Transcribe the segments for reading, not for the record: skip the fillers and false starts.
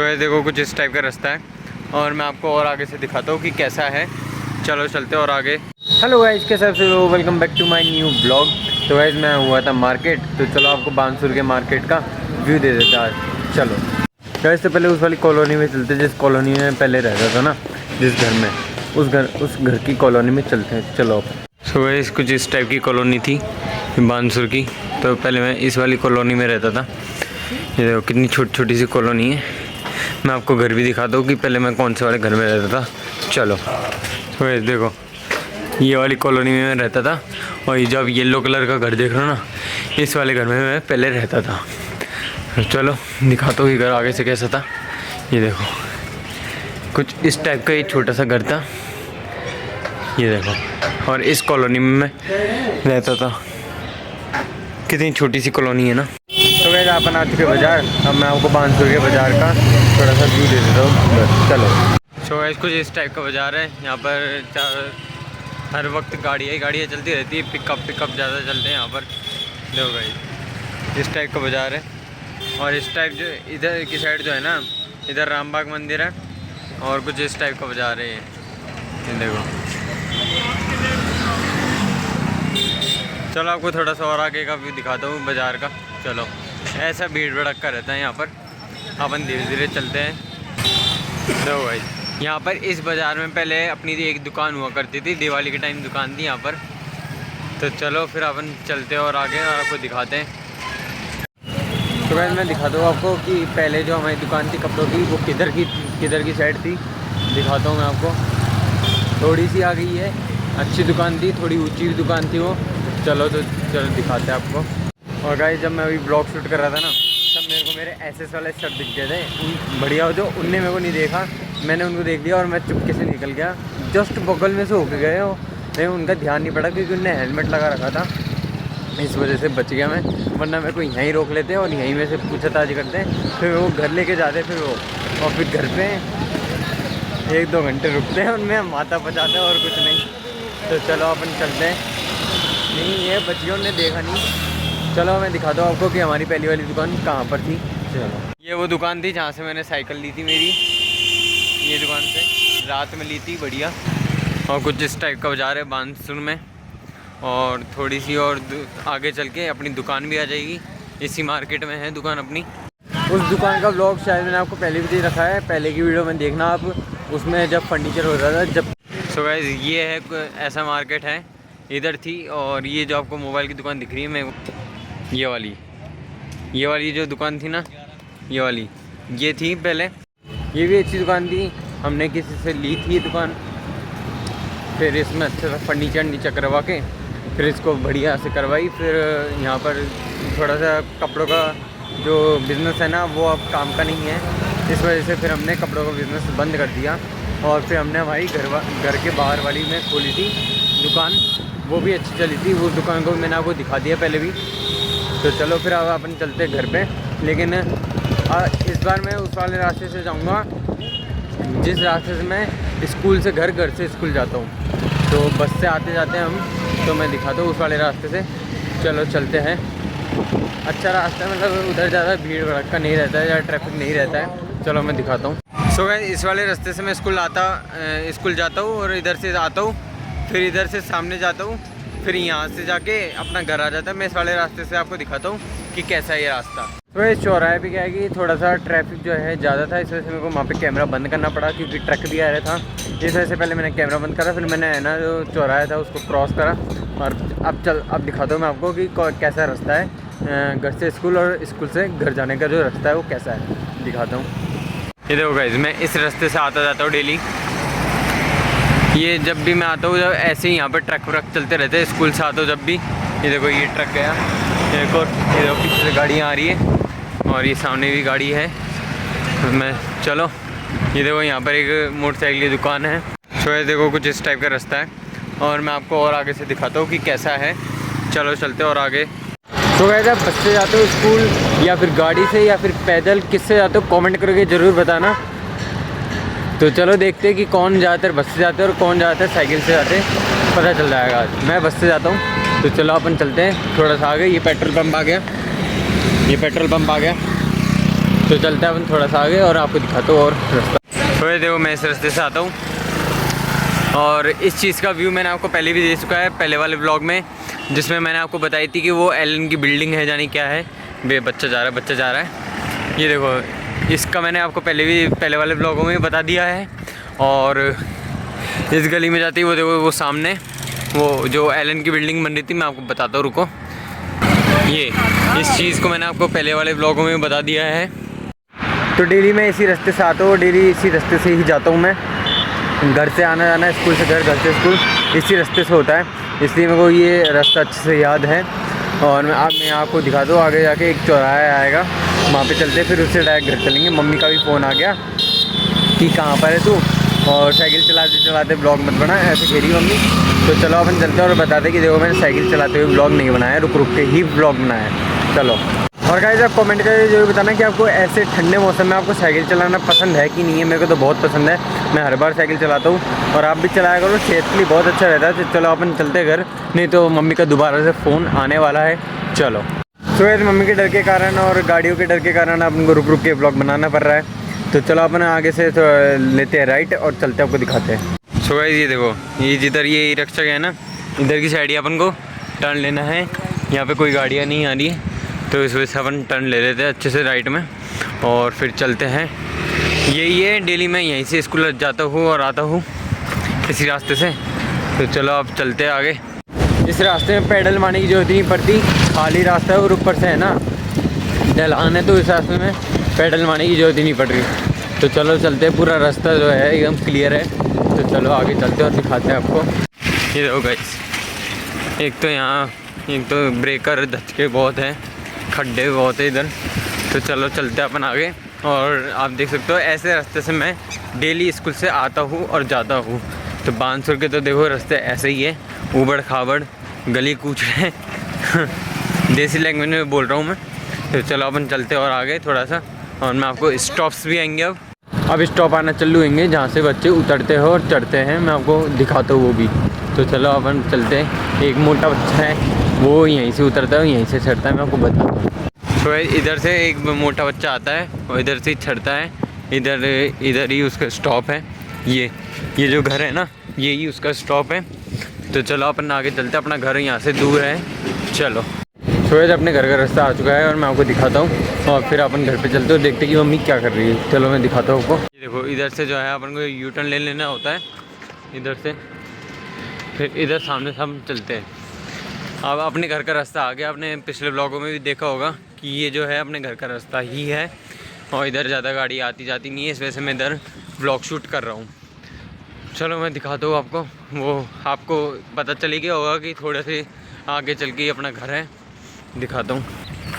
सो ये देखो कुछ इस टाइप का रास्ता है और मैं आपको और आगे से दिखाता हूँ कि कैसा है। चलो चलते और आगे। हेलो गाइस, कैसे आप सब? Welcome back to my new blog. तो गाइस मैं हुआ था मार्केट, तो चलो आपको बानसूर के मार्केट का व्यू दे देता आज। चलो गाइस, तो पहले उस वाली कॉलोनी में चलते जिस कॉलोनी में पहले रहता था ना, जिस घर में, उस घर की कॉलोनी में चलते हैं। चलो सो गाइस कुछ इस टाइप की कॉलोनी थी बानसूर की। तो पहले मैं इस वाली कॉलोनी में रहता था। ये देखो कितनी छोटी छोटी सी कॉलोनी है। मैं आपको घर भी दिखा दूँ कि पहले मैं कौन से वाले घर में रहता था। चलो तो ये देखो ये वाली कॉलोनी में मैं रहता था, और ये जब येलो कलर का घर देख रहे हो ना, इस वाले घर में मैं पहले रहता था। तो चलो दिखाता हूँ ये घर आगे से कैसा था। ये देखो कुछ इस टाइप का एक छोटा सा घर था, ये देखो। और इस कॉलोनी में मैं रहता था। कितनी छोटी सी कॉलोनी है ना। तो वैसे अपन आ चुके बाज़ार। अब मैं आपको बानसूर के बाज़ार का थोड़ा सा व्यू दे देता हूँ। चलो सो गाइस कुछ इस टाइप का बाज़ार है। यहाँ पर हर वक्त गाड़ियाँ चलती रहती है। पिकअप ज़्यादा चलते हैं यहाँ पर। देखो गाइस इस टाइप का बाज़ार है। और इस टाइप जो इधर की साइड जो है ना, इधर रामबाग मंदिर है। और कुछ इस टाइप का बाज़ार है ये देखो। चलो आपको थोड़ा सा और आगे का व्यू दिखाता हूँ बाज़ार का। चलो ऐसा भीड़ भड़क का रहता है यहाँ पर। अपन धीरे धीरे चलते हैं। तो भाई यहाँ पर इस बाज़ार में पहले अपनी एक दुकान हुआ करती थी, दिवाली के टाइम दुकान थी यहाँ पर। तो चलो फिर अपन चलते हैं और आगे और आपको दिखाते हैं। तो भाई मैं दिखाता हूँ आपको कि पहले जो हमारी दुकान थी कपड़ों की, वो किधर की साइड थी। दिखाता हूँ मैं आपको। थोड़ी सी आ गई है, अच्छी दुकान थी, थोड़ी ऊँची दुकान थी वो। चलो दिखाते हैं आपको। और गाइस जब मैं अभी ब्लॉग शूट कर रहा था ना, तब मेरे को मेरे एसएस वाले शर्ट दिख गए थे बढ़िया, जो उनने मेरे को नहीं देखा, मैंने उनको देख लिया और मैं चुपके से निकल गया। जस्ट बगल में से होके गए हो, लेकिन उनका ध्यान नहीं पड़ा क्योंकि उनने हेलमेट लगा रखा था। इस वजह से बच गया मैं, वरना मेरे को यहीं रोक लेते और यहीं में से पूछताछ करते, फिर वो घर लेके जाते, फिर वो और फिर घर पे 1-2 घंटे रुकते हैं, उनमें माथा पचाते हैं और कुछ नहीं। तो चलो अपन चलते हैं। नहीं ये बच्चियों ने देखा नहीं। चलो मैं दिखाता हूँ आपको कि हमारी पहली वाली दुकान कहाँ पर थी। चलो ये वो दुकान थी जहाँ से मैंने साइकिल ली थी मेरी। ये दुकान से रात में ली थी बढ़िया। और कुछ इस टाइप का बाज़ार है बानसूर में। और थोड़ी सी और आगे चल के अपनी दुकान भी आ जाएगी। इसी मार्केट में है दुकान अपनी। उस दुकान का व्लॉग शायद मैंने आपको पहले भी दे रखा है, पहले की वीडियो में देखना आप, उसमें जब फर्नीचर हो रहा था जब। सो गाइस ये है ऐसा मार्केट है, इधर थी। और ये जो आपको मोबाइल की दुकान दिख रही है, मैं ये वाली जो दुकान थी ना, ये वाली ये थी पहले। ये भी अच्छी दुकान थी, हमने किसी से ली थी ये दुकान। फिर इसमें अच्छे से फर्नीचर नीचे करवा के फिर इसको बढ़िया से करवाई। फिर यहाँ पर थोड़ा सा कपड़ों का जो बिज़नेस है ना, वो अब काम का नहीं है। इस वजह से फिर हमने कपड़ों का बिज़नेस बंद कर दिया। और फिर हमने हमारी घर के बाहर वाली में खोली थी दुकान, वो भी अच्छी चली थी। उस दुकान को मैंने आपको दिखा दिया पहले भी। तो चलो फिर अब अपन चलते घर पे। लेकिन इस बार मैं उस वाले रास्ते से जाऊंगा जिस रास्ते से मैं स्कूल से घर से स्कूल जाता हूँ। तो बस से आते जाते हैं हम, तो मैं दिखाता हूँ उस वाले रास्ते से। चलो चलते हैं। अच्छा रास्ता है, मतलब उधर ज़्यादा भीड़ भड़का नहीं रहता है, ज़्यादा ट्रैफिक नहीं रहता है। चलो मैं दिखाता हूँ। सो गाइस इस वाले रास्ते से मैं स्कूल जाता हूँ और इधर से आता हूँ, फिर इधर से सामने जाता हूँ, फिर यहाँ से जाके अपना घर आ जाता है। मैं इस वाले रास्ते से आपको दिखाता हूँ कि कैसा है ये रास्ता। तो इस चौराहे पे क्या है कि थोड़ा सा ट्रैफिक जो है ज़्यादा था, इस वजह से मेरे को वहाँ पे कैमरा बंद करना पड़ा क्योंकि ट्रक भी आ रहा था। इस वजह से पहले मैंने कैमरा बंद करा, फिर मैंने है ना जो चौराहा था उसको क्रॉस करा। और अब दिखाता हूँ मैं आपको कि कैसा रास्ता है घर से स्कूल और स्कूल से घर जाने का जो रास्ता है वो कैसा है, दिखाता हूँ। ये देखो गाइस मैं इस रास्ते से आता जाता हूँ डेली। ये जब भी मैं आता हूँ, जब ऐसे ही यहाँ पर ट्रक व्रक चलते रहते हैं, स्कूल से आता हूँ जब भी। ये देखो ये ट्रक गया, ये देखो पीछे से गाड़ियाँ आ रही है और ये सामने भी गाड़ी है। चलो ये देखो यहाँ पर एक मोटरसाइकिल की दुकान है। सो ये देखो कुछ इस टाइप का रास्ता है और मैं आपको और आगे से दिखाता हूँ कि कैसा है। चलो चलते और आगे। तो वैसे आप बस से जाते हो स्कूल या फिर गाड़ी से या फिर पैदल, किससे जाते हो कमेंट करके ज़रूर बताना। तो चलो देखते हैं कि कौन ज़्यादातर बस से जाते हैं और कौन ज़्यादातर साइकिल से जाते हैं, पता चल जाएगा आज। मैं बस से जाता हूँ। तो चलो अपन चलते हैं थोड़ा सा आगे। ये पेट्रोल पंप आ गया, ये पेट्रोल पंप आ गया। तो चलते हैं अपन थोड़ा सा आगे और आपको दिखाता हूँ और रास्ता। तो देखो मैं इस रास्ते से आता हूँ और इस चीज़ का व्यू मैंने आपको पहले भी दे चुका है पहले वाले ब्लॉग में, जिसमें मैंने आपको बताई थी कि वो एलन की बिल्डिंग है, जानी क्या है। बच्चा जा रहा है। ये देखो इसका मैंने आपको पहले वाले ब्लॉगों में बता दिया है। और इस गली में जाती है वो देखो, वो सामने वो जो एलन की बिल्डिंग बन रही थी, मैं आपको बताता हूँ, रुको। ये इस चीज़ को मैंने आपको पहले वाले ब्लॉगों में बता दिया है। तो डेली मैं इसी रास्ते से आता हूँ, डेली इसी रास्ते से ही जाता हूँ मैं। घर से आना जाना, स्कूल से घर, घर से स्कूल इसी रास्ते से होता है, इसलिए मेरे को ये रास्ता अच्छे से याद है। और मैं आपको दिखा दूँ, आगे जाके एक चौराहा आएगा, वहाँ पे चलते फिर उससे डायरेक्ट घर चलेंगे। मम्मी का भी फ़ोन आ गया कि कहाँ पर है तू, और साइकिल चलाते चलाते ब्लॉग मत बना, ऐसे कह रही मम्मी। तो चलो अपन चलते हैं और बताते कि देखो मैंने साइकिल चलाते हुए ब्लॉग नहीं बनाया, रुक रुक के ही ब्लॉग बनाया है। चलो। और गाइस आप कमेंट करके जो बताना कि आपको ऐसे ठंडे मौसम में आपको साइकिल चलाना पसंद है कि नहीं है। मेरे को तो बहुत पसंद है, मैं हर बार साइकिल चलाता हूँ और आप भी चलाया करो, सेहत के लिए बहुत अच्छा रहता है। तो चलो अपन चलते घर, नहीं तो मम्मी का दोबारा से फ़ोन आने वाला है। चलो। तो यार मम्मी के डर के कारण और गाड़ियों के डर के कारण अपन को रुक रुक के ब्लॉग बनाना पड़ रहा है। तो चलो अपन आगे से तो लेते हैं राइट और चलते आपको दिखाते हैं। सो गाइस ये देखो, ये जिधर ये रिक्शा है ना, इधर की साइड ही अपन को टर्न लेना है। यहाँ पे कोई गाड़ियाँ नहीं आ रही है, तो इस वजह से अपन टर्न ले लेते हैं अच्छे से राइट में और फिर चलते हैं। यही है, डेली मैं यहीं से स्कूल जाता हूँ और आता हूँ इसी रास्ते से। तो चलो अब चलते हैं आगे। इस रास्ते में पैडल मारने की जरूरत नहीं पड़ती, खाली रास्ता है और ऊपर से है ना ढलान है, तो इस रास्ते में पैडल मारने की जरूरत ही नहीं पड़ रही। तो चलो चलते हैं, पूरा रास्ता जो है एकदम क्लियर है। तो चलो आगे चलते हैं और दिखाते हैं आपको। ये देखो गाइस, एक तो यहाँ एक तो ब्रेकर धचके बहुत है, खड्डे बहुत है इधर। तो चलो चलते हैं अपन आगे। और आप देख सकते हो ऐसे रास्ते से मैं डेली स्कूल से आता हूँ और जाता हूँ। तो बांसुर के तो देखो रास्ते ऐसे ही है, ऊबड़ खाबड़ गली कूच है देसी लैंग्वेज में बोल रहा हूँ मैं। तो चलो अपन चलते और आगे थोड़ा सा, और मैं आपको स्टॉप्स भी आएंगे। अब स्टॉप आना चालू होंगे जहाँ से बच्चे उतरते हैं और चढ़ते हैं, मैं आपको दिखाता हूँ वो भी। तो चलो अपन चलते हैं। एक मोटा बच्चा है, वो यहीं से उतरता है, यहीं से चढ़ता है, मैं आपको बताता हूँ। तो इधर से एक मोटा बच्चा आता है और इधर से ही चढ़ता है, इधर ही उसका स्टॉप है। ये जो घर है ना, यही उसका स्टॉप है। तो चलो अपन आगे चलते हैं, अपना घर यहाँ से दूर है। चलो। सुबह अपने घर का रास्ता आ चुका है और मैं आपको दिखाता हूँ, और फिर अपन घर पे चलते हो, देखते कि मम्मी क्या कर रही है। चलो मैं दिखाता हूँ आपको। ये देखो इधर से जो है अपन को यू टर्न ले लेना होता है इधर से, फिर इधर सामने से हम चलते हैं। अब अपने घर का रास्ता आ गया, आपने पिछले ब्लॉगों में भी देखा होगा कि ये जो है अपने घर का रास्ता ही है, और इधर ज़्यादा गाड़ी आती जाती नहीं है, इस वजह से मैं इधर ब्लॉग शूट कर रहा हूँ। चलो मैं दिखाता हूँ आपको, वो आपको पता चली गया होगा कि थोड़े से आगे चल के अपना घर है, दिखाता हूँ।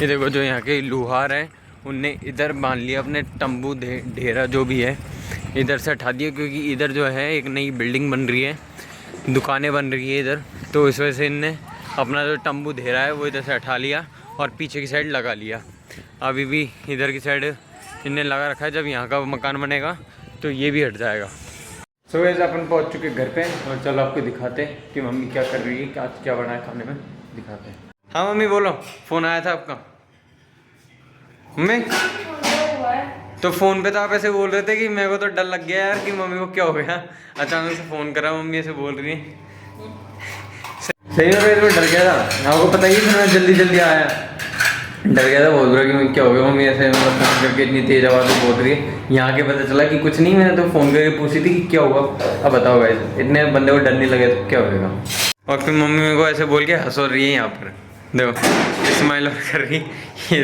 ये देखो जो यहाँ के लुहार हैं, उनने इधर बांध लिया अपने तंबू ढेरा जो भी है, इधर से हटा दिया, क्योंकि इधर जो है एक नई बिल्डिंग बन रही है, दुकानें बन रही है इधर। तो इस वजह से इनने अपना जो तंबू ढेरा है वो इधर से हटा लिया और पीछे की साइड लगा लिया। अभी भी इधर की साइड इनने लगा रखा है, जब यहाँ का मकान बनेगा तो ये भी हट जाएगा। सो गाइस अपन पहुँच चुके घर पे, और चलो आपको दिखाते हैं कि मम्मी क्या कर रही है, आज क्या बना है खाने में, दिखाते हैं। हाँ मम्मी बोलो, फ़ोन आया था आपका? मम्मी तो फ़ोन पे तो आप ऐसे बोल रहे थे कि मेरे को तो डर लग गया यार कि मम्मी को क्या हो गया, अचानक से फ़ोन करा, मम्मी ऐसे बोल रही है। सही में मैं डर गया था, आपको पता ही, फिर मैं जल्दी आया, डर गया था, बोल रहा कि मैं क्या हो गया मम्मी ऐसे, मतलब फ़ोन करके इतनी तेज़ आवाज़ में बोल रही है। यहाँ के पता चला कि कुछ नहीं, मैंने तो फ़ोन करके पूछी थी कि क्या हुआ। अब बताओ गाइस, इतने बंदे को डर नहीं लगे तो क्या होगा। और फिर मम्मी मेरे को ऐसे बोल के हंस रही है, यहाँ पर देखो स्माइल कर रही, ये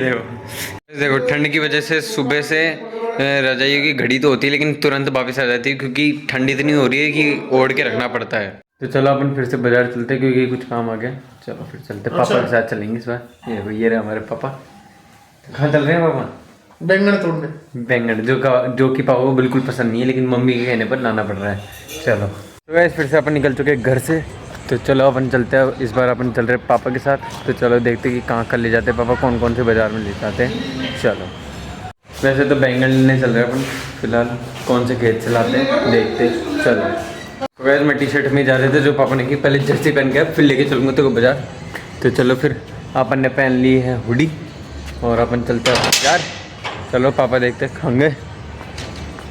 देखो ठंड की वजह से सुबह से रजाइयों की घड़ी तो होती है, लेकिन तुरंत वापस आ जाती है, क्योंकि ठंड इतनी हो रही है कि ओढ़ के रखना पड़ता है। तो चलो अपन फिर से बाजार चलते हैं, क्योंकि कुछ काम आ गया। चलो फिर चलते, पापा के साथ चलेंगे इस बार। ये रहे हमारे पापा। कहाँ चल रहे हैं पापा? बैंगन तोड़ने। बैंगन जो कि पापा को बिल्कुल पसंद नहीं है, लेकिन मम्मी के कहने पर लाना पड़ रहा है। चलो तो वैसे फिर से अपन निकल चुके हैं घर से। तो चलो अपन चलते हैं, इस बार अपन चल रहे हैं पापा के साथ। तो चलो देखते कि कहाँ ले जाते हैं पापा, कौन से बाज़ार में ले जाते हैं। चलो वैसे तो बैंगन लेने चल रहे हैं अपन फिलहाल, कौन से खेत से लाते हैं देखते। चलो तो वैसे मैं टी शर्ट में जा रहे थे जो पापा ने की, पहले जर्सी पहन के फिर लेके चलूँगा तेरे को बाज़ार। तो चलो फिर अपन ने पहन ली है हुडी और अपन चलते हैं बाज़ार। चलो पापा देखते खाएंगे।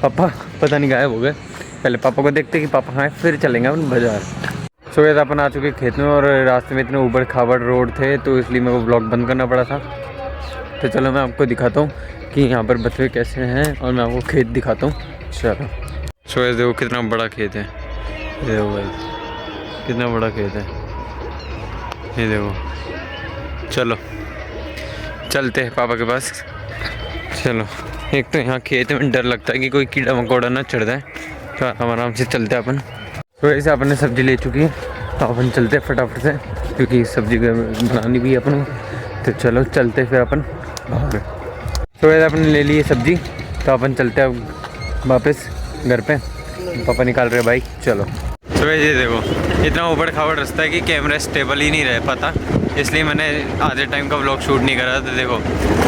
पापा पता नहीं गायब हो गए, पहले पापा को देखते कि पापा खाएँ फिर चलेंगे अपन बाज़ार। सो गए अपन आ चुके खेत में और रास्ते में इतने ऊबड़ खाबड़ रोड थे तो इसलिए मेरे को ब्लॉग बंद करना पड़ा था। तो चलो मैं आपको दिखाता हूँ कि यहाँ पर बथुए कैसे हैं और मैं आपको खेत दिखाता हूँ। चलो सो गए देखो कितना बड़ा खेत है, ये देखो भाई कितना बड़ा खेत है, ये देखो। चलो चलते हैं पापा के पास। चलो एक तो यहाँ खेत में डर लगता है कि कोई कीड़ा मकोड़ा ना चढ़ जाए, तो आराम से चलते हैं अपन। तो ऐसे अपन ने सब्ज़ी ले चुकी है तो अपन चलते हैं फटाफट से क्योंकि सब्ज़ी बनानी भी है अपन को। तो चलो चलते फिर अपन बाहर। तो ऐसे अपन ने ले ली है सब्ज़ी तो अपन चलते हैं अब वापस घर पे। पापा निकाल रहे बाइक। चलो तो ये देखो इतना ऊबड़ खाबड़ रास्ता है कि कैमरा स्टेबल ही नहीं रह पाता, इसलिए मैंने आधे टाइम का व्लॉग शूट नहीं करा। तो देखो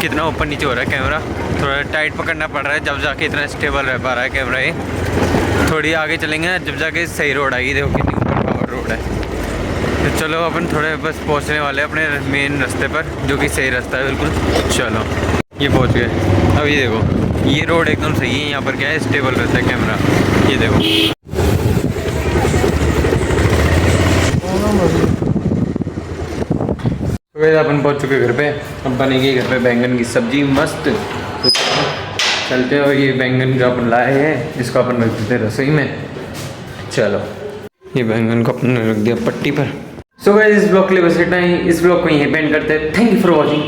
कितना ऊपर नीचे हो रहा है कैमरा, थोड़ा टाइट पकड़ना पड़ रहा है जब जाके इतना स्टेबल रह पा रहा है कैमरा। ये थोड़ी आगे चलेंगे ना जब जाके सही रोड आएगी। देखो कितनी ऊपर खाबड़ रोड है। तो चलो अपन थोड़े बस पहुंचने वाले हैं अपने मेन रास्ते पर जो कि सही रास्ता है बिल्कुल। चलो ये पहुंच गए। अब ये देखो ये रोड एकदम सही है, यहाँ पर क्या है स्टेबल रहता है कैमरा। ये देखो तो अपन पहुंच चुके घर पे। अब बनेगी घर पे बैंगन की सब्जी मस्त। तो चलते हैं और ये बैंगन जो अपन लाए हैं इसको अपन रख देते हैं रसोई में। चलो ये बैंगन को अपन ने रख दिया पट्टी पर। सो गाइस इस ब्लॉग के लिए बस इतना ही। इस ब्लॉग को यहीं पे एंड करते हैं। Thank you for watching.